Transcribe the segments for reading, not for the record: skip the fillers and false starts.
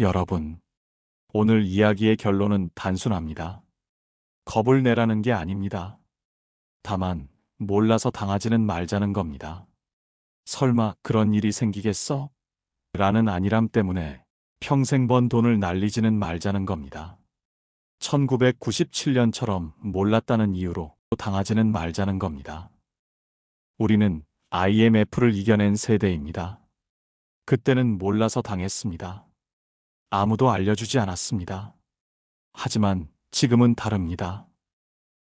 여러분, 오늘 이야기의 결론은 단순합니다. 겁을 내라는 게 아닙니다. 다만, 몰라서 당하지는 말자는 겁니다. 설마 그런 일이 생기겠어? 라는 안일함 때문에 평생 번 돈을 날리지는 말자는 겁니다. 1997년처럼 몰랐다는 이유로 당하지는 말자는 겁니다. 우리는 IMF를 이겨낸 세대입니다. 그때는 몰라서 당했습니다. 아무도 알려주지 않았습니다. 하지만 지금은 다릅니다.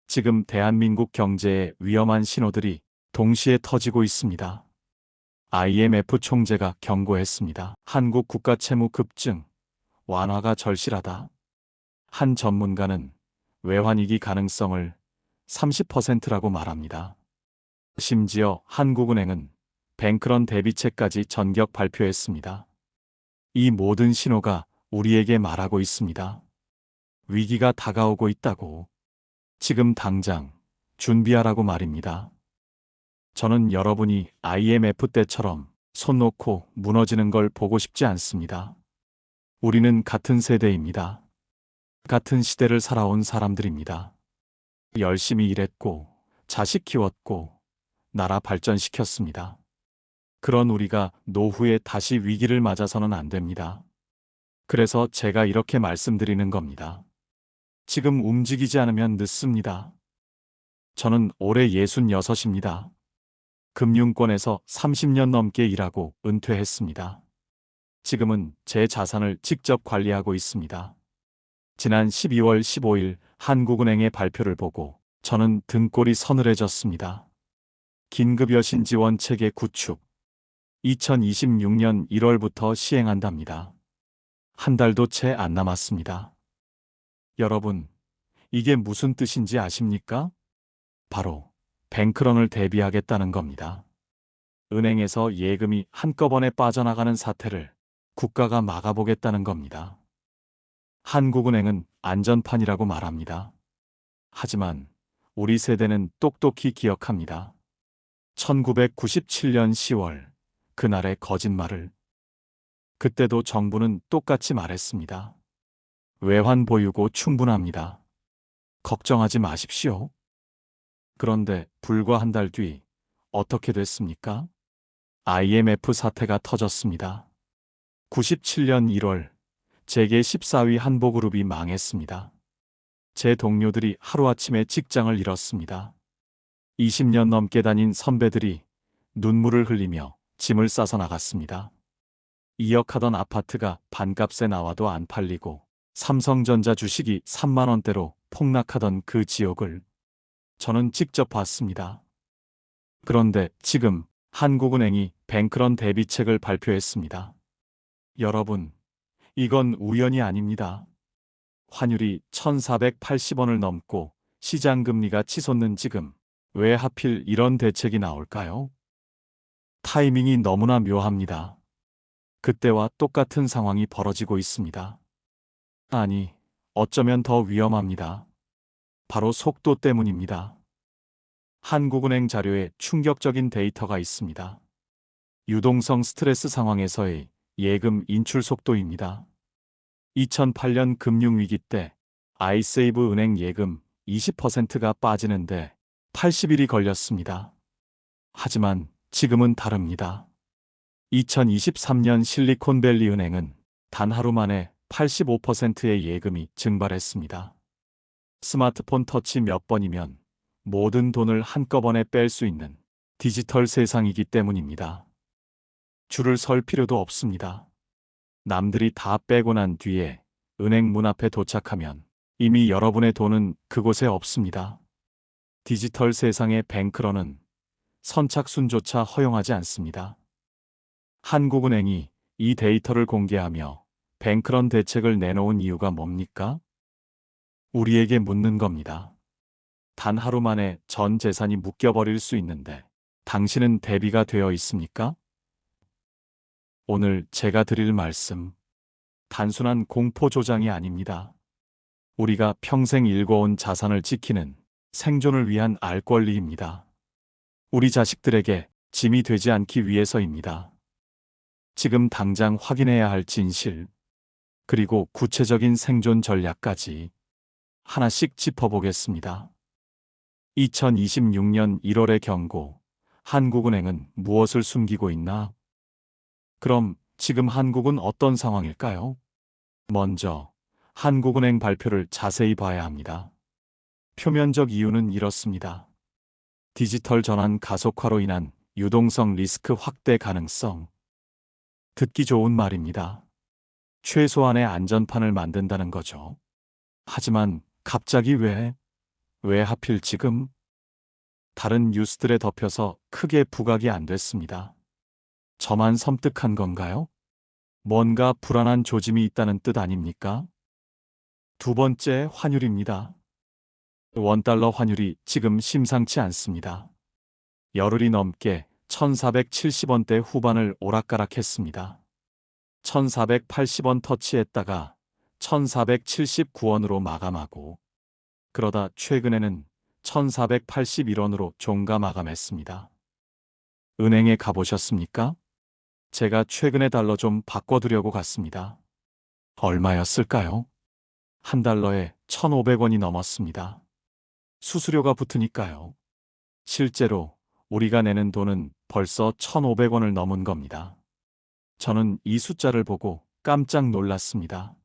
지금 대한민국 경제에 위험한 신호들이 동시에 터지고 있습니다. IMF 총재가 경고했습니다. 한국 국가 채무 급증, 완화가 절실하다. 한 전문가는 외환위기 가능성을 30%라고 말합니다. 심지어 한국은행은 뱅크런 대비책까지 전격 발표했습니다. 이 모든 신호가 우리에게 말하고 있습니다. 위기가 다가오고 있다고. 지금 당장 준비하라고 말입니다. 저는 여러분이 IMF 때처럼 손 놓고 무너지는 걸 보고 싶지 않습니다. 우리는 같은 세대입니다. 같은 시대를 살아온 사람들입니다. 열심히 일했고, 자식 키웠고, 나라 발전시켰습니다. 그런 우리가 노후에 다시 위기를 맞아서는 안 됩니다. 그래서 제가 이렇게 말씀드리는 겁니다. 지금 움직이지 않으면 늦습니다. 저는 올해 66입니다. 금융권에서 30년 넘게 일하고 은퇴했습니다. 지금은 제 자산을 직접 관리하고 있습니다. 지난 12월 15일 한국은행의 발표를 보고 저는 등골이 서늘해졌습니다. 긴급 여신 지원 체계 구축. 2026년 1월부터 시행한답니다. 한 달도 채 안 남았습니다. 여러분, 이게 무슨 뜻인지 아십니까? 바로 뱅크런을 대비하겠다는 겁니다. 은행에서 예금이 한꺼번에 빠져나가는 사태를 국가가 막아보겠다는 겁니다. 한국은행은 안전판이라고 말합니다. 하지만 우리 세대는 똑똑히 기억합니다. 1997년 10월, 그날의 거짓말을. 그때도 정부는 똑같이 말했습니다. 외환 보유고 충분합니다. 걱정하지 마십시오. 그런데 불과 한 달 뒤 어떻게 됐습니까? IMF 사태가 터졌습니다. 97년 1월 재계 14위 한보그룹이 망했습니다. 제 동료들이 하루아침에 직장을 잃었습니다. 20년 넘게 다닌 선배들이 눈물을 흘리며 짐을 싸서 나갔습니다. 2억 하던 아파트가 반값에 나와도 안 팔리고 삼성전자 주식이 3만 원대로 폭락하던 그 지옥을 저는 직접 봤습니다. 그런데 지금 한국은행이 뱅크런 대비책을 발표했습니다. 여러분, 이건 우연이 아닙니다. 환율이 1,480원을 넘고 시장금리가 치솟는 지금 왜 하필 이런 대책이 나올까요? 타이밍이 너무나 묘합니다. 그때와 똑같은 상황이 벌어지고 있습니다. 아니, 어쩌면 더 위험합니다. 바로 속도 때문입니다. 한국은행 자료에 충격적인 데이터가 있습니다. 유동성 스트레스 상황에서의 예금 인출 속도입니다. 2008년 금융위기 때 아이세이브 은행 예금 20%가 빠지는데 80일이 걸렸습니다. 하지만 지금은 다릅니다. 2023년 실리콘밸리 은행은 단 하루 만에 85%의 예금이 증발했습니다. 스마트폰 터치 몇 번이면 모든 돈을 한꺼번에 뺄 수 있는 디지털 세상이기 때문입니다. 줄을 설 필요도 없습니다. 남들이 다 빼고 난 뒤에 은행 문 앞에 도착하면 이미 여러분의 돈은 그곳에 없습니다. 디지털 세상의 뱅크런은 선착순조차 허용하지 않습니다. 한국은행이 이 데이터를 공개하며 뱅크런 대책을 내놓은 이유가 뭡니까? 우리에게 묻는 겁니다. 단 하루 만에 전 재산이 묶여버릴 수 있는데 당신은 대비가 되어 있습니까? 오늘 제가 드릴 말씀, 단순한 공포 조장이 아닙니다. 우리가 평생 일궈온 자산을 지키는 생존을 위한 알 권리입니다. 우리 자식들에게 짐이 되지 않기 위해서입니다. 지금 당장 확인해야 할 진실. 그리고 구체적인 생존 전략까지 하나씩 짚어보겠습니다. 2026년 1월의 경고. 한국은행은 무엇을 숨기고 있나? 그럼 지금 한국은 어떤 상황일까요? 먼저 한국은행 발표를 자세히 봐야 합니다. 표면적 이유는 이렇습니다. 디지털 전환 가속화로 인한 유동성 리스크 확대 가능성. 듣기 좋은 말입니다. 최소한의 안전판을 만든다는 거죠. 하지만 갑자기 왜 하필 지금? 다른 뉴스들에 덮여서 크게 부각이 안 됐습니다. 저만 섬뜩한 건가요? 뭔가 불안한 조짐이 있다는 뜻 아닙니까? 두 번째, 환율입니다. 원달러 환율이 지금 심상치 않습니다. 열흘이 넘게 1470원대 후반을 오락가락했습니다. 1480원 터치했다가 1479원으로 마감하고, 그러다 최근에는 1481원으로 종가 마감했습니다. 은행에 가보셨습니까? 제가 최근에 달러 좀 바꿔두려고 갔습니다. 얼마였을까요? 한 달러에 1,500원이 넘었습니다. 수수료가 붙으니까요. 실제로 우리가 내는 돈은 벌써 1,500원을 넘은 겁니다. 저는 이 숫자를 보고 깜짝 놀랐습니다.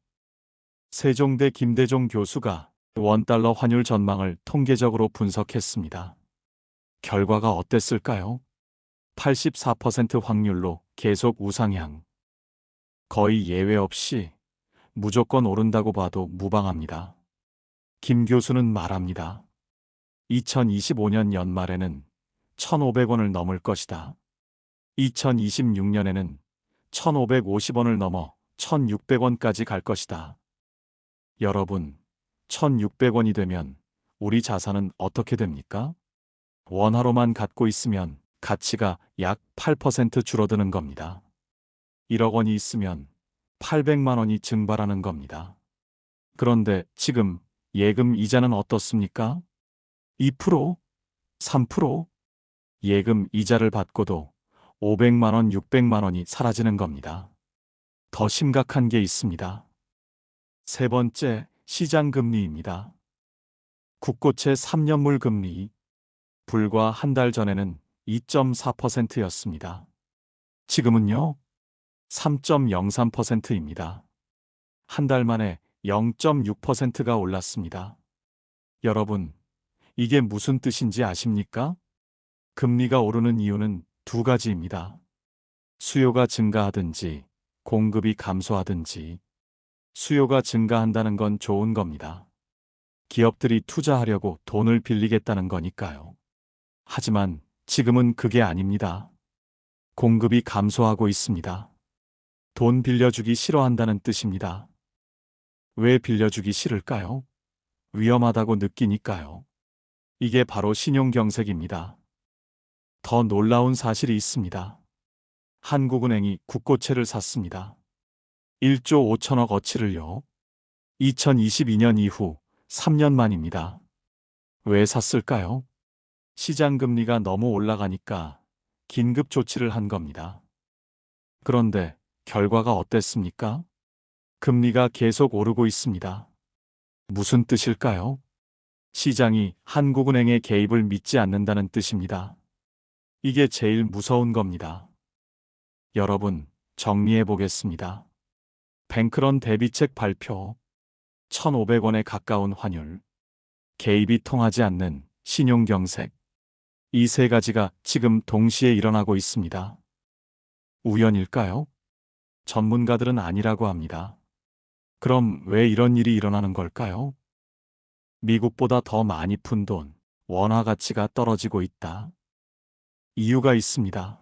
세종대 김대종 교수가 원달러 환율 전망을 통계적으로 분석했습니다. 결과가 어땠을까요? 84% 확률로 계속 우상향. 거의 예외 없이 무조건 오른다고 봐도 무방합니다. 김 교수는 말합니다. 2025년 연말에는 1,500원을 넘을 것이다. 2026년에는 1,550원을 넘어 1,600원까지 갈 것이다. 여러분, 1,600원이 되면 우리 자산은 어떻게 됩니까? 원화로만 갖고 있으면 가치가 약 8% 줄어드는 겁니다. 1억 원이 있으면 800만 원이 증발하는 겁니다. 그런데 지금 예금 이자는 어떻습니까? 2%? 3%? 예금 이자를 받고도 500만 원, 600만 원이 사라지는 겁니다. 더 심각한 게 있습니다. 세 번째, 시장 금리입니다. 국고채 3년물 금리. 불과 한 달 전에는 2.4%였습니다. 지금은요? 3.03%입니다. 한 달 만에 0.6%가 올랐습니다. 여러분, 이게 무슨 뜻인지 아십니까? 금리가 오르는 이유는 두 가지입니다. 수요가 증가하든지 공급이 감소하든지. 수요가 증가한다는 건 좋은 겁니다. 기업들이 투자하려고 돈을 빌리겠다는 거니까요. 하지만 지금은 그게 아닙니다. 공급이 감소하고 있습니다. 돈 빌려주기 싫어한다는 뜻입니다. 왜 빌려주기 싫을까요? 위험하다고 느끼니까요. 이게 바로 신용경색입니다. 더 놀라운 사실이 있습니다. 한국은행이 국고채를 샀습니다. 1조 5천억 어치를요. 2022년 이후 3년 만입니다. 왜 샀을까요? 시장 금리가 너무 올라가니까 긴급 조치를 한 겁니다. 그런데 결과가 어땠습니까? 금리가 계속 오르고 있습니다. 무슨 뜻일까요? 시장이 한국은행의 개입을 믿지 않는다는 뜻입니다. 이게 제일 무서운 겁니다. 여러분, 정리해 보겠습니다. 뱅크런 대비책 발표, 1,500원에 가까운 환율, 개입이 통하지 않는 신용경색. 이 세 가지가 지금 동시에 일어나고 있습니다. 우연일까요? 전문가들은 아니라고 합니다. 그럼 왜 이런 일이 일어나는 걸까요? 미국보다 더 많이 푼 돈, 원화 가치가 떨어지고 있다. 이유가 있습니다.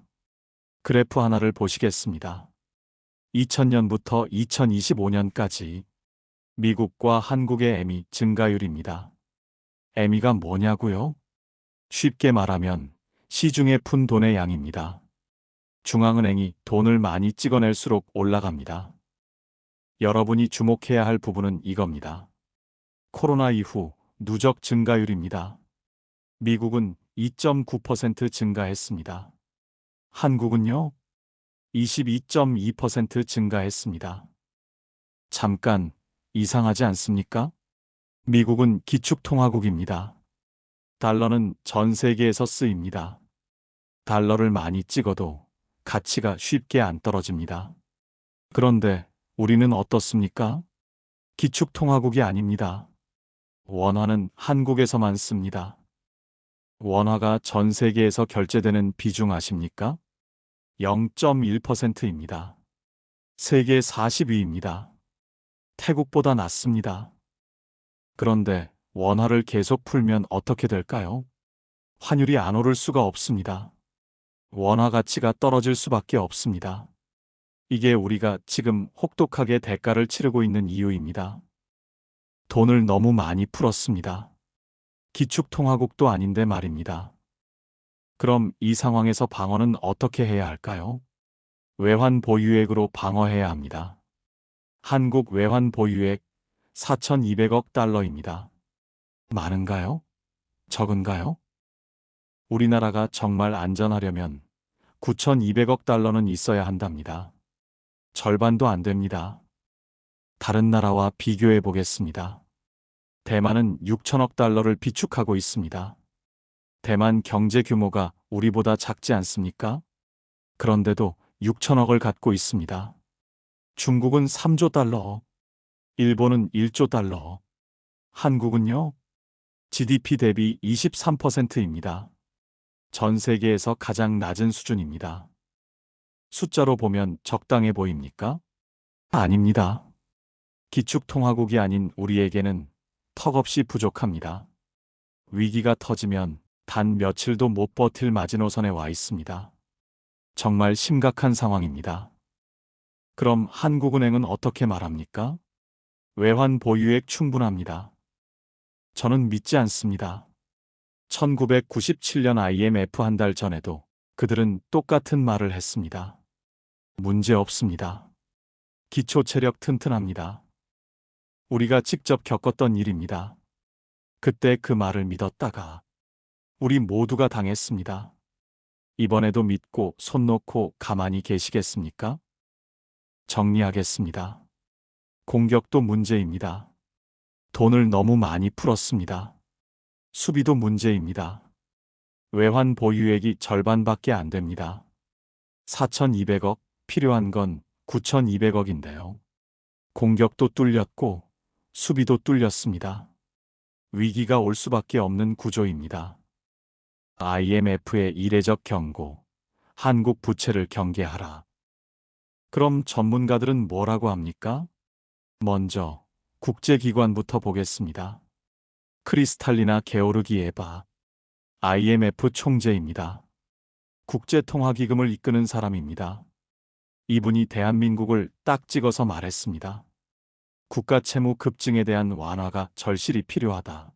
그래프 하나를 보시겠습니다. 2000년부터 2025년까지 미국과 한국의 ME 증가율입니다. ME가 뭐냐고요? 쉽게 말하면 시중에 푼 돈의 양입니다. 중앙은행이 돈을 많이 찍어낼수록 올라갑니다. 여러분이 주목해야 할 부분은 이겁니다. 코로나 이후 누적 증가율입니다. 미국은 2.9% 증가했습니다. 한국은요? 22.2% 증가했습니다. 잠깐, 이상하지 않습니까? 미국은 기축통화국입니다. 달러는 전 세계에서 쓰입니다. 달러를 많이 찍어도 가치가 쉽게 안 떨어집니다. 그런데 우리는 어떻습니까? 기축통화국이 아닙니다. 원화는 한국에서만 씁니다. 원화가 전 세계에서 결제되는 비중 아십니까? 0.1%입니다. 세계 40위입니다. 태국보다 낮습니다. 그런데 원화를 계속 풀면 어떻게 될까요? 환율이 안 오를 수가 없습니다. 원화 가치가 떨어질 수밖에 없습니다. 이게 우리가 지금 혹독하게 대가를 치르고 있는 이유입니다. 돈을 너무 많이 풀었습니다. 기축통화국도 아닌데 말입니다. 그럼 이 상황에서 방어는 어떻게 해야 할까요? 외환 보유액으로 방어해야 합니다. 한국 외환 보유액 4,200억 달러입니다. 많은가요? 적은가요? 우리나라가 정말 안전하려면 9,200억 달러는 있어야 한답니다. 절반도 안 됩니다. 다른 나라와 비교해 보겠습니다. 대만은 6천억 달러를 비축하고 있습니다. 대만 경제 규모가 우리보다 작지 않습니까? 그런데도 6천억을 갖고 있습니다. 중국은 3조 달러, 일본은 1조 달러, 한국은요? GDP 대비 23%입니다. 전 세계에서 가장 낮은 수준입니다. 숫자로 보면 적당해 보입니까? 아닙니다. 기축통화국이 아닌 우리에게는 턱없이 부족합니다. 위기가 터지면 단 며칠도 못 버틸 마지노선에 와 있습니다. 정말 심각한 상황입니다. 그럼 한국은행은 어떻게 말합니까? 외환 보유액 충분합니다. 저는 믿지 않습니다. 1997년 IMF 한 달 전에도 그들은 똑같은 말을 했습니다. 문제 없습니다. 기초 체력 튼튼합니다. 우리가 직접 겪었던 일입니다. 그때 그 말을 믿었다가 우리 모두가 당했습니다. 이번에도 믿고 손 놓고 가만히 계시겠습니까? 정리하겠습니다. 공격도 문제입니다. 돈을 너무 많이 풀었습니다. 수비도 문제입니다. 외환 보유액이 절반밖에 안 됩니다. 4,200억, 필요한 건 9,200억인데요. 공격도 뚫렸고 수비도 뚫렸습니다. 위기가 올 수밖에 없는 구조입니다. IMF의 이례적 경고, 한국 부채를 경계하라. 그럼 전문가들은 뭐라고 합니까? 먼저 국제기관부터 보겠습니다. 크리스탈리나 게오르기에바, IMF 총재입니다. 국제통화기금을 이끄는 사람입니다. 이분이 대한민국을 딱 찍어서 말했습니다. 국가 채무 급증에 대한 완화가 절실히 필요하다.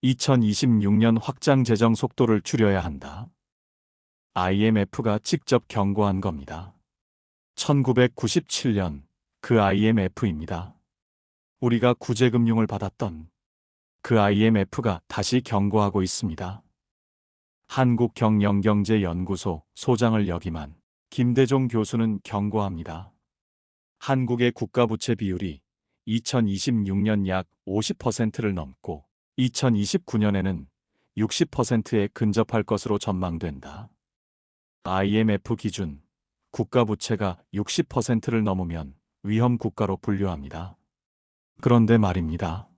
2026년 확장 재정 속도를 줄여야 한다. IMF가 직접 경고한 겁니다. 1997년 그 IMF입니다. 우리가 구제금융을 받았던 그 IMF가 다시 경고하고 있습니다. 한국경영경제연구소 소장을 역임한 김대종 교수는 경고합니다. 한국의 국가부채 비율이 2026년 약 50%를 넘고 2029년에는 60%에 근접할 것으로 전망된다. IMF 기준 국가부채가 60%를 넘으면 위험 국가로 분류합니다. 그런데 말입니다.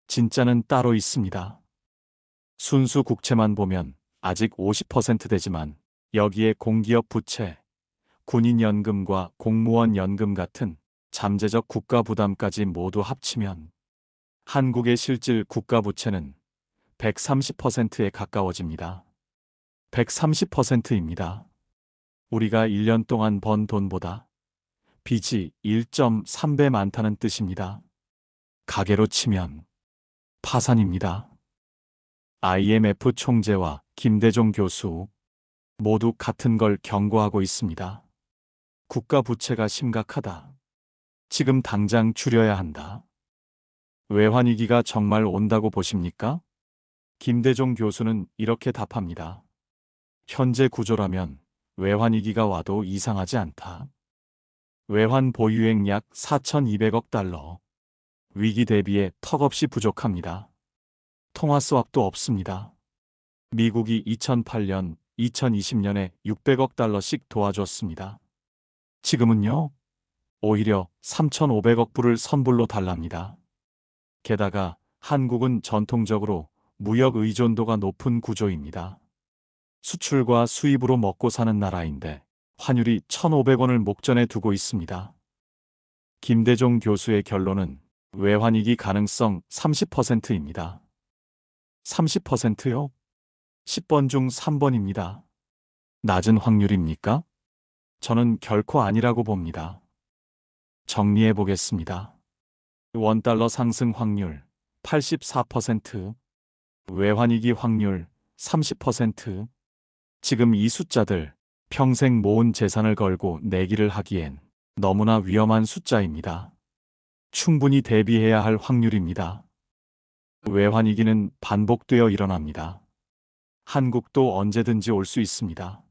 진짜는 따로 있습니다. 순수 국채만 보면 아직 50% 되지만 여기에 공기업 부채, 군인연금과 공무원연금 같은 잠재적 국가 부담까지 모두 합치면 한국의 실질 국가 부채는 130%에 가까워집니다. 130%입니다. 우리가 1년 동안 번 돈보다 빚이 1.3배 많다는 뜻입니다. 가계로 치면 파산입니다. IMF 총재와 김대종 교수 모두 같은 걸 경고하고 있습니다. 국가 부채가 심각하다. 지금 당장 줄여야 한다. 외환위기가 정말 온다고 보십니까? 김대종 교수는 이렇게 답합니다. 현재 구조라면 외환위기가 와도 이상하지 않다. 외환 보유액 약 4,200억 달러. 위기 대비에 턱없이 부족합니다. 통화 스왑도 없습니다. 미국이 2008년, 2020년에 600억 달러씩 도와줬습니다. 지금은요, 오히려 3,500억 불을 선불로 달랍니다. 게다가 한국은 전통적으로 무역 의존도가 높은 구조입니다. 수출과 수입으로 먹고 사는 나라인데 환율이 1,500원을 목전에 두고 있습니다. 김대종 교수의 결론은 외환위기 가능성 30%입니다. 30%요? 10번 중 3번입니다. 낮은 확률입니까? 저는 결코 아니라고 봅니다. 정리해 보겠습니다. 원달러 상승 확률 84%, 외환위기 확률 30%. 지금 이 숫자들 평생 모은 재산을 걸고 내기를 하기엔 너무나 위험한 숫자입니다. 충분히 대비해야 할 확률입니다. 외환위기는 반복되어 일어납니다. 한국도 언제든지 올 수 있습니다.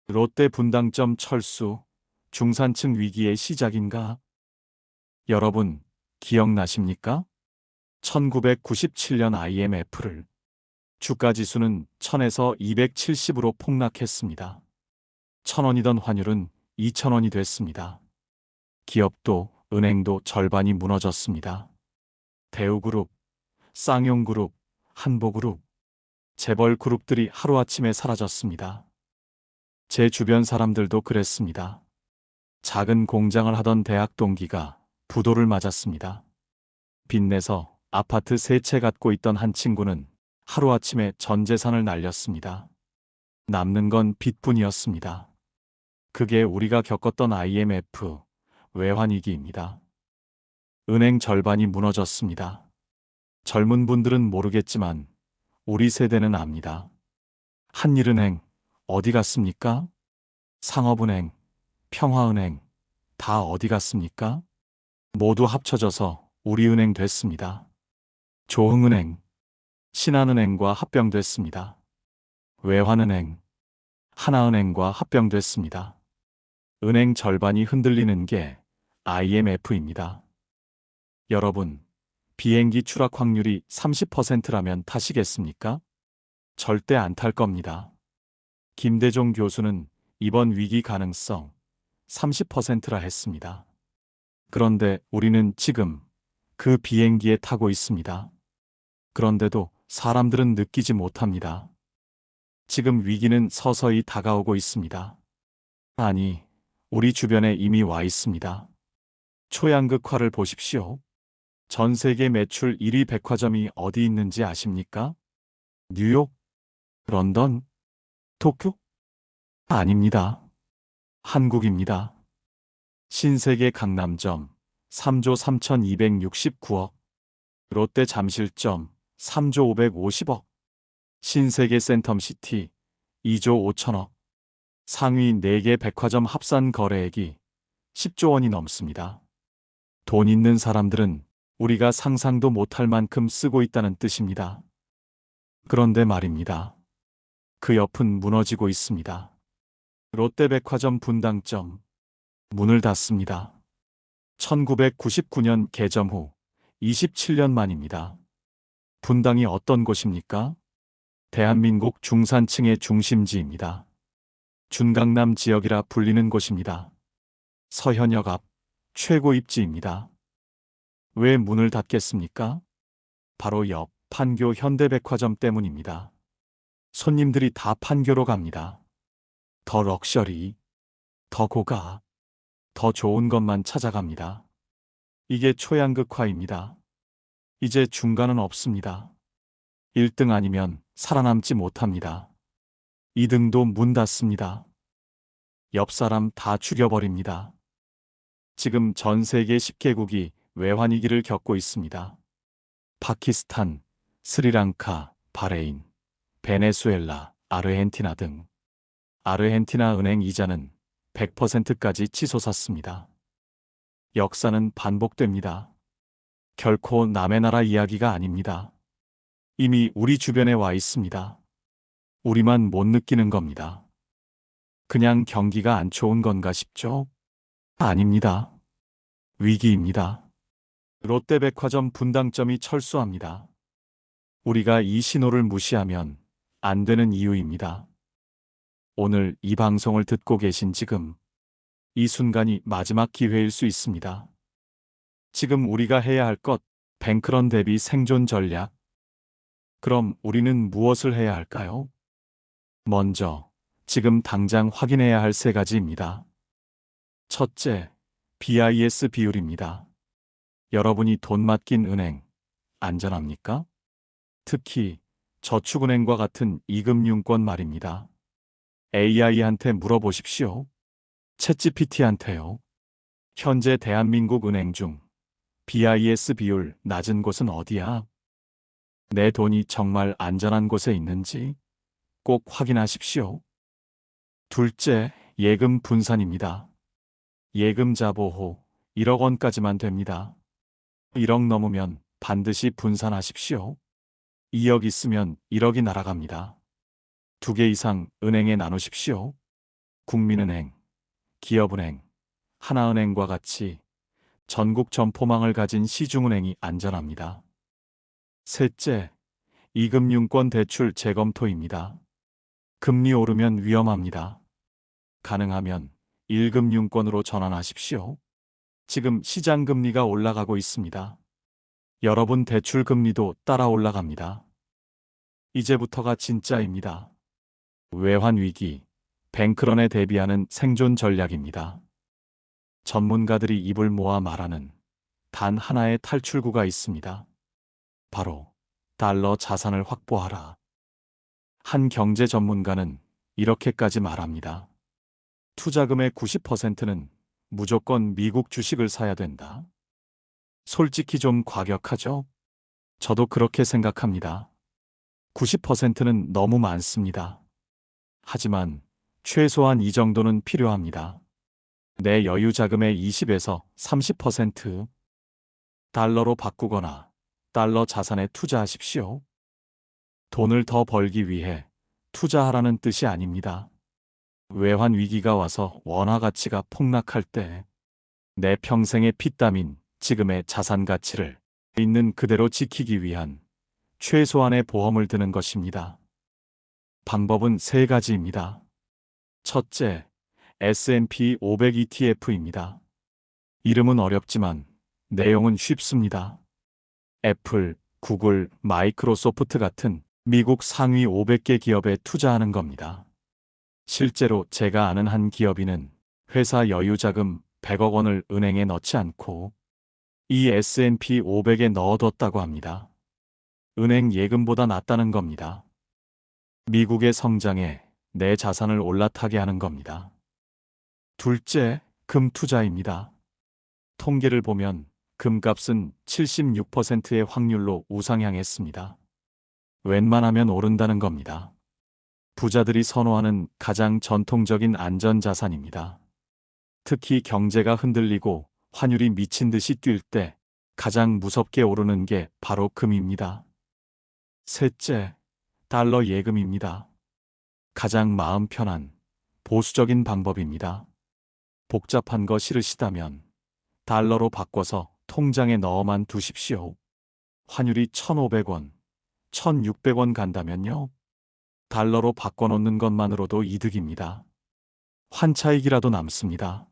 롯데 분당점 철수, 중산층 위기의 시작인가? 여러분, 기억나십니까? 1997년 IMF를 주가지수는 1000에서 270으로 폭락했습니다. 1000원이던 환율은 2000원이 됐습니다. 기업도 은행도 절반이 무너졌습니다. 대우그룹, 쌍용그룹, 한보그룹, 재벌그룹들이 하루아침에 사라졌습니다. 제 주변 사람들도 그랬습니다. 작은 공장을 하던 대학 동기가 부도를 맞았습니다. 빚내서 아파트 3채 갖고 있던 한 친구는 하루아침에 전 재산을 날렸습니다. 남는 건 빚뿐이었습니다. 그게 우리가 겪었던 IMF, 외환위기입니다. 은행 절반이 무너졌습니다. 젊은 분들은 모르겠지만 우리 세대는 압니다. 한일은행 어디 갔습니까? 상업은행, 평화은행 다 어디 갔습니까? 모두 합쳐져서 우리은행 됐습니다. 조흥은행, 신한은행과 합병됐습니다. 외환은행, 하나은행과 합병됐습니다. 은행 절반이 흔들리는 게 IMF입니다. 여러분, 비행기 추락 확률이 30%라면 타시겠습니까? 절대 안 탈 겁니다. 김대종 교수는 이번 위기 가능성 30%라 했습니다. 그런데 우리는 지금 그 비행기에 타고 있습니다. 그런데도 사람들은 느끼지 못합니다. 지금 위기는 서서히 다가오고 있습니다. 아니, 우리 주변에 이미 와 있습니다. 초양극화를 보십시오. 전 세계 매출 1위 백화점이 어디 있는지 아십니까? 뉴욕? 런던? 도쿄? 아닙니다. 한국입니다. 신세계 강남점 3조 3,269억, 롯데 잠실점 3조 550억, 신세계 센텀시티 2조 5천억, 상위 4개 백화점 합산 거래액이 10조 원이 넘습니다. 돈 있는 사람들은 우리가 상상도 못할 만큼 쓰고 있다는 뜻입니다. 그런데 말입니다. 그 옆은 무너지고 있습니다. 롯데백화점 분당점 문을 닫습니다. 1999년 개점 후 27년 만입니다. 분당이 어떤 곳입니까? 대한민국 중산층의 중심지입니다. 준강남 지역이라 불리는 곳입니다. 서현역 앞 최고 입지입니다. 왜 문을 닫겠습니까? 바로 옆 판교 현대백화점 때문입니다. 손님들이 다 판교로 갑니다. 더 럭셔리, 더 고가, 더 좋은 것만 찾아갑니다. 이게 초양극화입니다. 이제 중간은 없습니다. 1등 아니면 살아남지 못합니다. 2등도 문 닫습니다. 옆 사람 다 죽여버립니다. 지금 전 세계 10개국이 외환위기를 겪고 있습니다. 파키스탄, 스리랑카, 바레인, 베네수엘라, 아르헨티나 등. 아르헨티나 은행 이자는 100%까지 치솟았습니다. 역사는 반복됩니다. 결코 남의 나라 이야기가 아닙니다. 이미 우리 주변에 와 있습니다. 우리만 못 느끼는 겁니다. 그냥 경기가 안 좋은 건가 싶죠? 아닙니다. 위기입니다. 롯데백화점 분당점이 철수합니다. 우리가 이 신호를 무시하면 안 되는 이유입니다. 오늘 이 방송을 듣고 계신 지금, 이 순간이 마지막 기회일 수 있습니다. 지금 우리가 해야 할 것, 뱅크런 대비 생존 전략. 그럼 우리는 무엇을 해야 할까요? 먼저, 지금 당장 확인해야 할 세 가지입니다. 첫째, BIS 비율입니다. 여러분이 돈 맡긴 은행, 안전합니까? 특히 저축은행과 같은 이금융권 말입니다. AI한테 물어보십시오. 챗GPT한테요. 현재 대한민국 은행 중 BIS 비율 낮은 곳은 어디야? 내 돈이 정말 안전한 곳에 있는지 꼭 확인하십시오. 둘째, 예금 분산입니다. 예금자 보호 1억 원까지만 됩니다. 1억 넘으면 반드시 분산하십시오. 2억 있으면 1억이 날아갑니다. 2개 이상 은행에 나누십시오. 국민은행, 기업은행, 하나은행과 같이 전국 점포망을 가진 시중은행이 안전합니다. 셋째, 이금융권 대출 재검토입니다. 금리 오르면 위험합니다. 가능하면 1금융권으로 전환하십시오. 지금 시장 금리가 올라가고 있습니다. 여러분 대출 금리도 따라 올라갑니다. 이제부터가 진짜입니다. 외환 위기, 뱅크런에 대비하는 생존 전략입니다. 전문가들이 입을 모아 말하는 단 하나의 탈출구가 있습니다. 바로 달러 자산을 확보하라. 한 경제 전문가는 이렇게까지 말합니다. 투자금의 90%는 무조건 미국 주식을 사야 된다. 솔직히 좀 과격하죠? 저도 그렇게 생각합니다. 90%는 너무 많습니다. 하지만 최소한 이 정도는 필요합니다. 내 여유 자금의 20에서 30% 달러로 바꾸거나 달러 자산에 투자하십시오. 돈을 더 벌기 위해 투자하라는 뜻이 아닙니다. 외환 위기가 와서 원화 가치가 폭락할 때 내 평생의 피땀인 지금의 자산 가치를 있는 그대로 지키기 위한 최소한의 보험을 드는 것입니다. 방법은 세 가지입니다. 첫째, S&P 500 ETF입니다. 이름은 어렵지만 내용은 쉽습니다. 애플, 구글, 마이크로소프트 같은 미국 상위 500개 기업에 투자하는 겁니다. 실제로 제가 아는 한 기업인은 회사 여유자금 100억 원을 은행에 넣지 않고 이 S&P 500에 넣어뒀다고 합니다. 은행 예금보다 낫다는 겁니다. 미국의 성장에 내 자산을 올라타게 하는 겁니다. 둘째, 금 투자입니다. 통계를 보면 금값은 76%의 확률로 우상향했습니다. 웬만하면 오른다는 겁니다. 부자들이 선호하는 가장 전통적인 안전자산입니다. 특히 경제가 흔들리고 환율이 미친 듯이 뛸 때 가장 무섭게 오르는 게 바로 금입니다. 셋째, 달러 예금입니다. 가장 마음 편한 보수적인 방법입니다. 복잡한 거 싫으시다면 달러로 바꿔서 통장에 넣어만 두십시오. 환율이 1,500원, 1,600원 간다면요. 달러로 바꿔놓는 것만으로도 이득입니다. 환차익이라도 남습니다.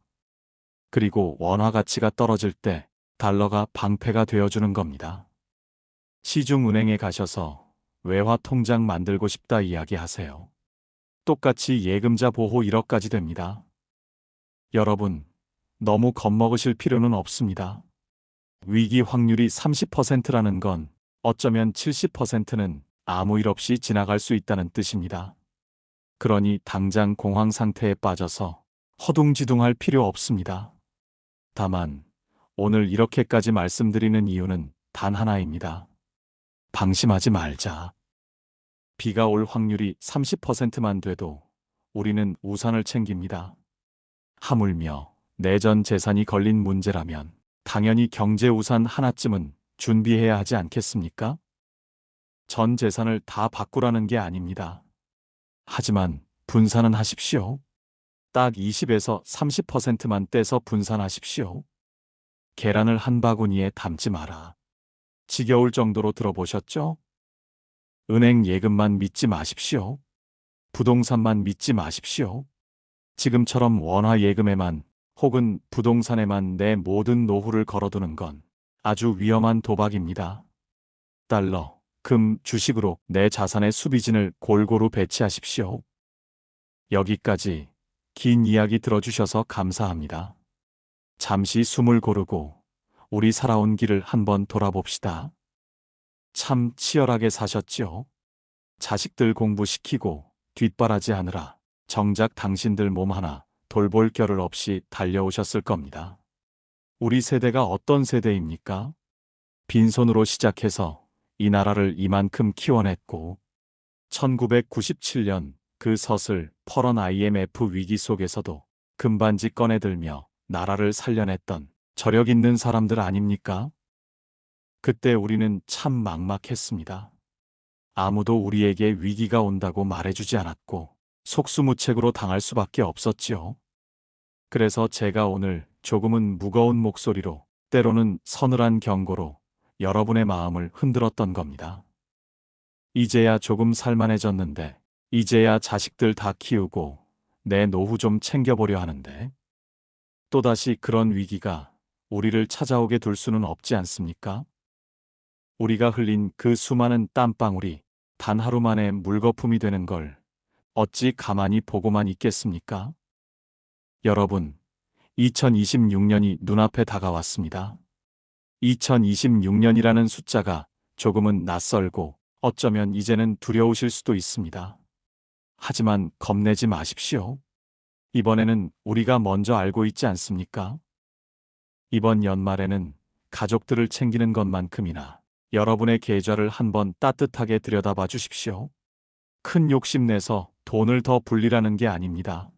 그리고 원화 가치가 떨어질 때 달러가 방패가 되어주는 겁니다. 시중은행에 가셔서 외화 통장 만들고 싶다 이야기하세요. 똑같이 예금자 보호 1억까지 됩니다. 여러분, 너무 겁먹으실 필요는 없습니다. 위기 확률이 30%라는 건 어쩌면 70%는 아무 일 없이 지나갈 수 있다는 뜻입니다. 그러니 당장 공황 상태에 빠져서 허둥지둥할 필요 없습니다. 다만 오늘 이렇게까지 말씀드리는 이유는 단 하나입니다. 방심하지 말자. 비가 올 확률이 30%만 돼도 우리는 우산을 챙깁니다. 하물며 내전 재산이 걸린 문제라면 당연히 경제 우산 하나쯤은 준비해야 하지 않겠습니까? 전 재산을 다 바꾸라는 게 아닙니다. 하지만 분산은 하십시오. 딱 20에서 30%만 떼서 분산하십시오. 계란을 한 바구니에 담지 마라. 지겨울 정도로 들어보셨죠? 은행 예금만 믿지 마십시오. 부동산만 믿지 마십시오. 지금처럼 원화 예금에만 혹은 부동산에만 내 모든 노후를 걸어두는 건 아주 위험한 도박입니다. 달러, 금, 주식으로 내 자산의 수비진을 골고루 배치하십시오. 여기까지 긴 이야기 들어주셔서 감사합니다. 잠시 숨을 고르고 우리 살아온 길을 한번 돌아봅시다. 참 치열하게 사셨지요? 자식들 공부시키고 뒷바라지 하느라 정작 당신들 몸 하나 돌볼 겨를 없이 달려오셨을 겁니다. 우리 세대가 어떤 세대입니까? 빈손으로 시작해서 이 나라를 이만큼 키워냈고 1997년 그 서슬 퍼런 IMF 위기 속에서도 금반지 꺼내들며 나라를 살려냈던 저력 있는 사람들 아닙니까? 그때 우리는 참 막막했습니다. 아무도 우리에게 위기가 온다고 말해주지 않았고 속수무책으로 당할 수밖에 없었지요. 그래서 제가 오늘 조금은 무거운 목소리로 때로는 서늘한 경고로 여러분의 마음을 흔들었던 겁니다. 이제야 조금 살만해졌는데 이제야 자식들 다 키우고 내 노후 좀 챙겨보려 하는데 또다시 그런 위기가 우리를 찾아오게 둘 수는 없지 않습니까? 우리가 흘린 그 수많은 땀방울이 단 하루 만에 물거품이 되는 걸 어찌 가만히 보고만 있겠습니까? 여러분, 2026년이 눈앞에 다가왔습니다. 2026년이라는 숫자가 조금은 낯설고 어쩌면 이제는 두려우실 수도 있습니다. 하지만 겁내지 마십시오. 이번에는 우리가 먼저 알고 있지 않습니까? 이번 연말에는 가족들을 챙기는 것만큼이나 여러분의 계좌를 한번 따뜻하게 들여다봐 주십시오. 큰 욕심내서 돈을 더 불리라는 게 아닙니다.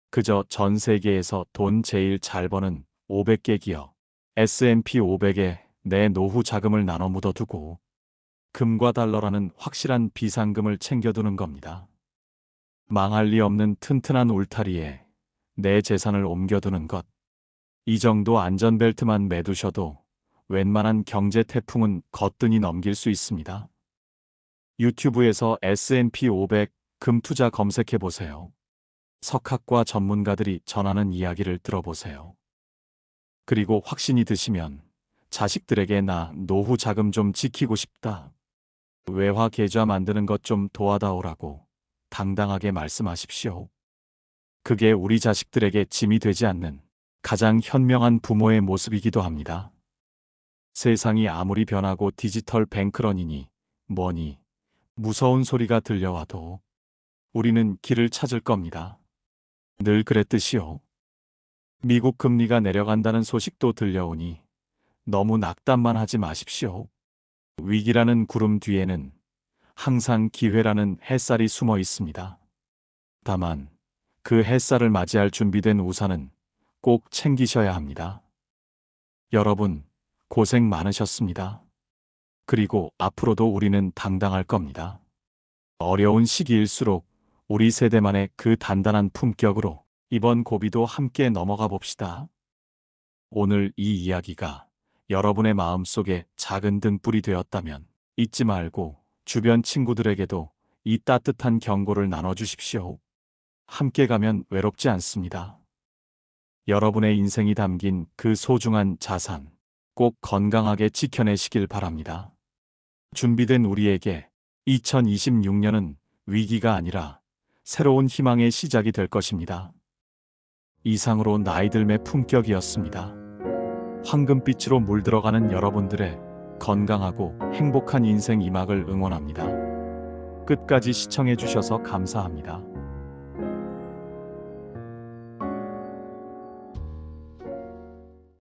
그저 전 세계에서 돈 제일 잘 버는 500개 기업, S&P 500에 내 노후 자금을 나눠 묻어두고 금과 달러라는 확실한 비상금을 챙겨두는 겁니다. 망할 리 없는 튼튼한 울타리에 내 재산을 옮겨두는 것. 이 정도 안전벨트만 매두셔도 웬만한 경제 태풍은 거뜬히 넘길 수 있습니다. 유튜브에서 S&P 500 금투자 검색해 보세요. 석학과 전문가들이 전하는 이야기를 들어보세요. 그리고 확신이 드시면 자식들에게 나 노후 자금 좀 지키고 싶다. 외화 계좌 만드는 것 좀 도와다오라고 당당하게 말씀하십시오. 그게 우리 자식들에게 짐이 되지 않는 가장 현명한 부모의 모습이기도 합니다. 세상이 아무리 변하고 디지털 뱅크런이니 뭐니 무서운 소리가 들려와도 우리는 길을 찾을 겁니다. 늘 그랬듯이요. 미국 금리가 내려간다는 소식도 들려오니 너무 낙담만 하지 마십시오. 위기라는 구름 뒤에는 항상 기회라는 햇살이 숨어 있습니다. 다만 그 햇살을 맞이할 준비된 우산은 꼭 챙기셔야 합니다. 여러분, 고생 많으셨습니다. 그리고 앞으로도 우리는 당당할 겁니다. 어려운 시기일수록 우리 세대만의 그 단단한 품격으로 이번 고비도 함께 넘어가 봅시다. 오늘 이 이야기가 여러분의 마음속에 작은 등불이 되었다면 잊지 말고 주변 친구들에게도 이 따뜻한 경고를 나눠주십시오. 함께 가면 외롭지 않습니다. 여러분의 인생이 담긴 그 소중한 자산 꼭 건강하게 지켜내시길 바랍니다. 준비된 우리에게 2026년은 위기가 아니라 새로운 희망의 시작이 될 것입니다. 이상으로 나이들매 품격이었습니다. 황금빛으로 물들어가는 여러분들의 건강하고 행복한 인생 이막을 응원합니다. 끝까지 시청해 주셔서 감사합니다.